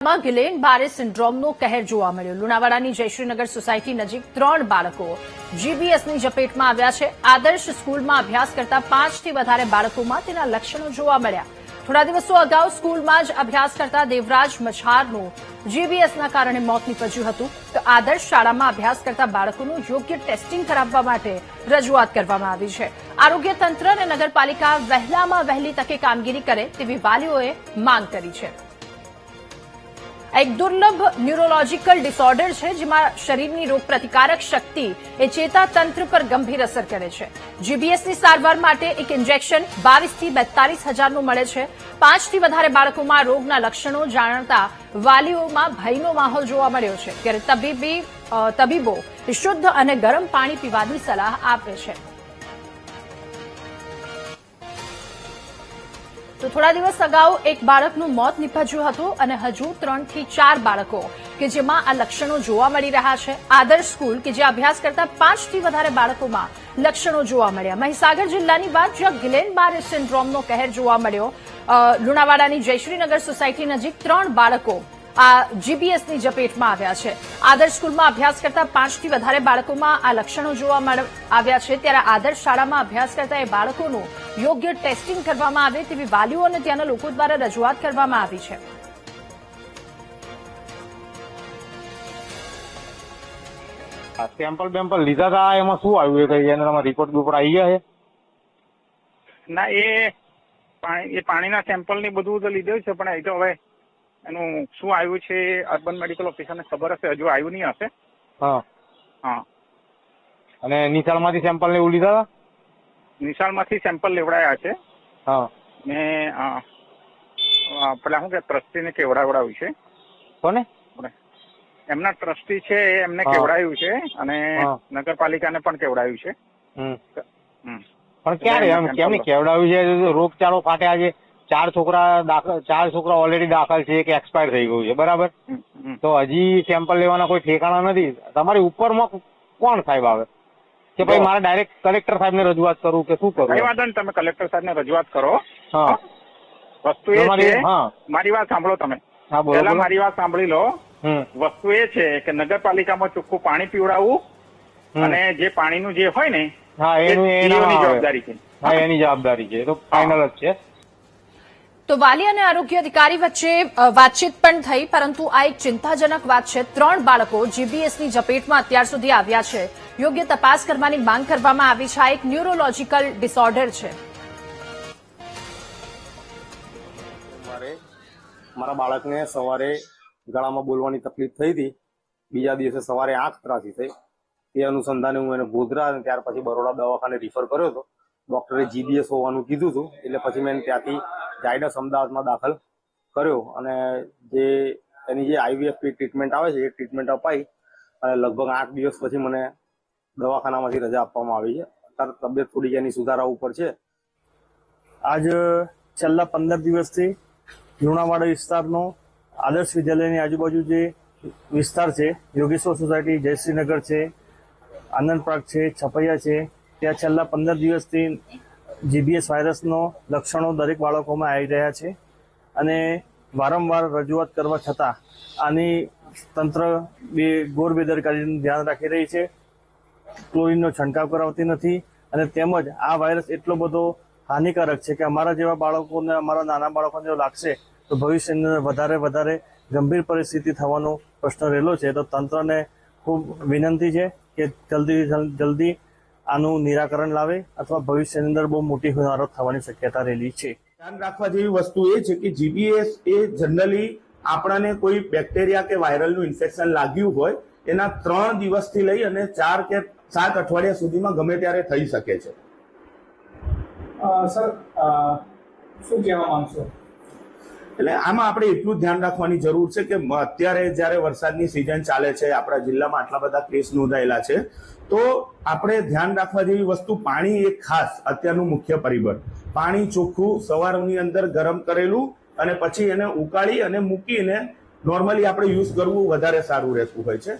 માં ગિલેન બારે સિન્ડ્રોમનો કહેર જોવા મળ્યો। લુણાવાડાની જયશ્રીનગર સોસાયટી નજીક 3 બાળકો જીબીએસની ઝપેટમાં આવ્યા છે। આદર્શ સ્કૂલમાં અભ્યાસ કરતા 5થી વધારે બાળકોમાં તેના લક્ષણો જોવા મળ્યા। થોડા દિવસો અગાઉ સ્કૂલમાં જ અભ્યાસ કરતા દેવરાજ મછારનું જીબીએસના કારણે મોત નીપજ્યું હતું। તો આદર્શ શાળામાં અભ્યાસ કરતા બાળકોનું યોગ્ય ટેસ્ટિંગ કરાવવા માટે રજૂઆત કરવામાં આવી છે। આરોગ્ય તંત્ર અને નગરપાલિકા વહેલામાં વહેલી તકે કામગીરી કરે તેવી વાલીઓએ માંગ કરી છે। એક દુર્લભ ન્યુરોલોજીકલ ડિસઓર્ડર છે જેમાં શરીરની રોગપ્રતિકારક શક્તિ એ ચેતાતંત્ર પર ગંભીર અસર કરે છે। જીબીએસની સારવાર માટે એક ઇન્જેક્શન 22 થી 42 હજારનું મળે છે। 5થી વધારે બાળકોમાં રોગના લક્ષણો જાણતા વાલીઓમાં ભયનો માહોલ જોવા મળ્યો છે, ત્યારે તબીબો શુદ્ધ અને ગરમ પાણી પીવાની સલાહ આપે છે। તો થોડા દિવસ અગાઉ એક બાળકનું મોત નીપજ્યું હતું અને હજુ 3 થી 4 બાળકો કે જેમાં આ લક્ષણો જોવા મળી રહ્યા છે। આદર્શ સ્કૂલ કે જે અભ્યાસ કરતા 5થી વધારે બાળકોમાં લક્ષણો જોવા મળ્યા। મહીસાગર જિલ્લાની વાત જ્યાં ગિલેન બારે સિન્ડ્રોમનો કહેર જોવા મળ્યો। લુણાવાડાની જયશ્રીનગર સોસાયટી નજીક 3 બાળકો આ જીબીએસની ઝપેટમાં આવ્યા છે। આદર્શ સ્કૂલમાં અભ્યાસ કરતા 5થી વધારે બાળકોમાં આ લક્ષણો જોવા આવ્યા છે, ત્યારે આદર્શ શાળામાં અભ્યાસ કરતા એ બાળકોનું યોગ્ય ટેસ્ટિંગ કરવામાં આવે તેવી વાલીઓ અને ત્યાંના લોકો દ્વારા રજૂઆત કરવામાં આવી છે। સેમ્પલ લીધા હતા, એમાં શું આવ્યું છે? એના રિપોર્ટ આવી ગયા છે? ના, એ પાણીના સેમ્પલ ની બધું તો લીધું છે, પણ એ તો હવે એનું શું આવ્યું છે અર્બન મેડિકલ ઓફિસરને ખબર હશે, હજુ આવ્યું નહીં હશે। હા. અને નિશાળમાંથી સેમ્પલ ને એવું લીધા હતા? નિશાળમાંથી સેમ્પલ લેવડાયા છે। હા. ને પેલા શું કે ટ્રસ્ટીને કેવડાવ્યું છે। કોને? એમના ટ્રસ્ટી છે એમને કેવડાવ્યું છે અને નગરપાલિકાને પણ કેવડાવ્યું છે। પણ ક્યારે કેમ કેવડાવ્યું છે? રોગચાળો ફાટ્યા છે, 4 છોકરા ઓલરેડી દાખલ છે, એક એક્સપાયર થઈ ગયું છે, બરાબર? તો હજી સેમ્પલ લેવાના કોઈ ઠેકાણા નથી। તમારી ઉપરમાં કોણ સાહેબ આવે કે ભાઈ મારે ડાયરેક્ટ કલેક્ટર સાહેબ ને રજૂઆત કરું કે શું કરું? કઈ વાંધો નહીં, તમે કલેક્ટર સાહેબ ને રજૂઆત કરો। વસ્તુ એ છે, મારી વાત સાંભળો તમે, પેલા મારી વાત સાંભળી લો। વસ્તુ એ છે કે નગરપાલિકામાં ચોખ્ખું પાણી પીવડાવવું અને જે પાણીનું જે હોય ને એની જવાબદારી છે। એની જવાબદારી છે, તો ફાઇનલ જ છે। તો વાલી અને આરોગ્ય અધિકારી વચ્ચે વાતચીત પણ થઈ, પરંતુ આ એક ચિંતાજનક વાત છે। 3 બાળકો જીબીએસની ઝપેટમાં અત્યાર સુધી આવ્યા છે। યોગ્ય તપાસ કરવાની માંગ કરવામાં આવી છે। આ એક ન્યુરોલોજીકલ ડિસઓર્ડર છે। મારા બાળકને સવારે ગળામાં બોલવાની તકલીફ થઈ હતી, બીજા દિવસે સવારે આંખ ત્રાસી થઈ। એ અનુસંધાને હું એને ગોધરા અને ત્યાર પછી બરોડા દવાખાને રિફર કર્યો હતો। ડોક્ટરે જીબીએસ હોવાનું કીધું હતું, એટલે પછી મેં ત્યાંથી ઝાયડસ અમદાવાદમાં દાખલ કર્યો અને એની જે આઈવીએફપી ટ્રીટમેન્ટ આવે છે એ ટ્રીટમેન્ટ અપાઈ અને લગભગ 8 દિવસ પછી મને દવાખાનામાંથી રજા આપવામાં આવી છે। અત્યારે તબિયત થોડી એની સુધારા ઉપર છે। આજ છેલ્લા 15 દિવસથી લુણાવાડા વિસ્તારનો આદર્શ વિદ્યાલયની આજુબાજુ જે વિસ્તાર છે, યોગેશ્વર સોસાયટી, જયશ્રીનગર છે, આનંદ પાર્ક છે, છપૈયા છે, ત્યાં છેલ્લા 15 દિવસથી જીબીએસ વાયરસનો લક્ષણો દરેક બાળકોમાં આવી રહ્યા છે અને વારંવાર રજૂઆત કરવા છતાં આની તંત્ર ઘોર બેદરકારીનું ધ્યાન રાખી રહી છે। ક્લોરીનનો છંટકાવ કરાવતી નથી અને તેમજ આ વાયરસ એટલો બધો હાનિકારક છે કે અમારા જેવા બાળકોને, અમારા નાના બાળકોને જો લાગશે તો ભવિષ્યની વધારે ગંભીર પરિસ્થિતિ થવાનો પ્રશ્ન રહેલો છે। તો તંત્રને ખૂબ વિનંતી છે કે જલ્દી આનું નિરાકરણ લાવે અથવા ભવિષ્યની અંદર બહુ મોટી હોનારત થવાની શક્યતા રહેલી છે। ધ્યાન રાખવા જેવી વસ્તુ એ છે કે જીબીએસ એ જનરલી આપણાને કોઈ બેક્ટેરિયા કે વાયરલનું ઇન્ફેક્શન લાગ્યું હોય એના 3 દિવસથી લઈ અને 4 કે 7 અઠવાડિયા સુધીમાં ગમે ત્યારે થઈ શકે છે। સર, શું કહેવા માંગશો? એટલે આમાં આપણે એટલું જ ધ્યાન રાખવાની જરૂર છે કે અત્યારે જ્યારે વરસાદની સિઝન ચાલે છે, આપણા જિલ્લામાં આટલા બધા કેસ નોંધાયેલા છે, તો આપણે ધ્યાન રાખવા જેવી વસ્તુ પાણી એક ખાસ અત્યારનું મુખ્ય પરિબળ। પાણી ચોખ્ખું સવારની અંદર ગરમ કરેલું અને પછી એને ઉકાળી અને મૂકીને નોર્મલી આપણે યુઝ કરવું વધારે સારું રહેતું હોય છે।